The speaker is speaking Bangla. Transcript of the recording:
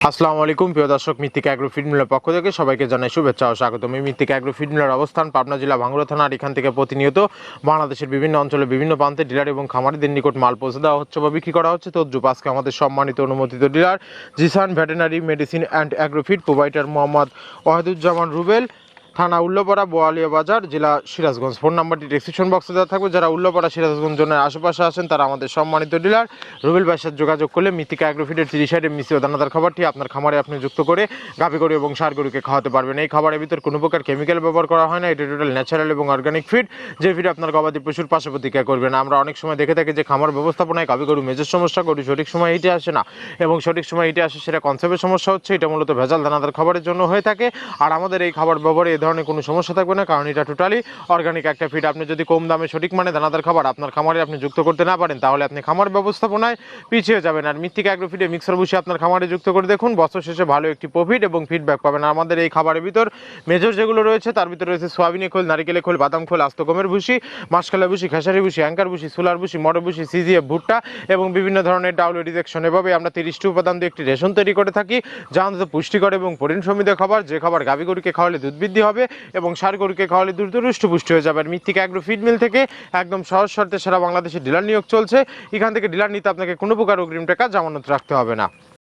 আসসালামু আলাইকুম প্রিয় দর্শক, মৃত্তিকা অ্যাগ্রো ফিড মিলের পক্ষ থেকে সবাইকে জানাই শুভেচ্ছা ও স্বাগতম। এই মৃত্তিকা অ্যাগ্রো ফিড মিলের অবস্থান পাবনা জেলা ভাঙ্গুড়া থানা। আর এখান থেকে প্রতিনিয়ত বাংলাদেশের বিভিন্ন অঞ্চলে বিভিন্ন প্রান্তে ডিলার এবং খামারিদের নিকট মাল পৌঁছে দেওয়া হচ্ছে বা বিক্রি করা হচ্ছে। তো আজকে আমাদের সম্মানিত অনুমোদিত dealer Jisan veterinary medicine and agro feed provider Mohammad Wahiduzzaman Rubel, থানা উল্লাপাড়া, বোয়ালিয়া বাজার, জেলা সিরাজগঞ্জ। ফোন নাম্বারটি ডেসক্রিপশন বক্সে দেওয়া থাকবে। যারা উল্লাপাড়া সিরাজগঞ্জ জোনের আশেপাশে আছেন তারা আমাদের সম্মানিত ডিলার রুবেল ভাইয়ের সাথে যোগাযোগ করলে মৃত্তিকা অ্যাগ্রোফিডের 30 মিশ্র দানাদার খাবারটি আপনার খামারে আপনি যুক্ত করে গাভী গরু এবং ষাঁড় গরুকে খাওয়াতে পারবেন। এই খাবারের ভিতর কোনো প্রকার কেমিক্যাল ব্যবহার করা হয় না। এটা টোটাল ন্যাচারাল এবং অর্গানিক ফিড, যে ফিড আপনার গবাদি পশুর পাশে প্রতিক্রিয়া করবে না। আমরা অনেক সময় দেখে থাকি যে খামার ব্যবস্থাপনায় গাভী গরু মেজর সমস্যা, গরু সঠিক সময় হিটে আসে না এবং সঠিক সময় হিটে আসে সেটা কনসেপ্টের সমস্যা হচ্ছে। এটা মূলত ভেজাল দানাদার খাবারের জন্য হয়ে থাকে। আর আমাদের এই খাবার ব্যবহারে এই ধরনের কোনো সমস্যা থাকবে না, কারণ এটা টোটালি অর্গানিক একটা ফিড। আপনি যদি কম দামে সঠিক মানে দানাদার খাবার আপনার খামারে আপনি যুক্ত করতে না পারেন তাহলে আপনি খামার ব্যবস্থাপনায় পিছিয়ে যাবেন। আর মৃত্তিকা অ্যাগ্রো ফিডে মিক্সার বসে আপনার খামারে যুক্ত করে দেখুন, বছর শেষে ভালো একটি প্রফিট এবং ফিডব্যাক পাবেন। আমাদের এই খাবারের ভিতর মেজর যেগুলো রয়েছে তার ভিতরে রয়েছে সোয়াবিনের খোল, নারিকেলের খোল, বাদাম খোল, আস্ত গমের ভুসি, মাসকালা ভুসি, খেসারি ভুসি, অ্যাঙ্কার ভুসি, সোলার ভুসি, মটর ভুসি, সিজিএফ, ভুট্টা এবং বিভিন্ন ধরনের ডাউল রিজেকশন। এভাবে আমরা 30টি উপাদান দিয়ে একটি রেশন তৈরি করে থাকি, যা অন্তত পুষ্টিকর এবং প্রোটিন সমৃদ্ধ খাবার, যে খাবার গাভী গরুকে খাওয়ালে দুধ বৃদ্ধি হবে এবং ষাঁড় গরুকে খাওয়ালে দ্রুত পুষ্টি হয়ে যাবে। আর মৃত্তিকা অ্যাগ্রো ফিড মিল থেকে একদম সহজ শর্তে সারা বাংলাদেশে ডিলার নিয়োগ চলছে। এখান থেকে ডিলার নিতে আপনাকে কোনো প্রকার অগ্রিম টাকা জামানত রাখতে হবে না।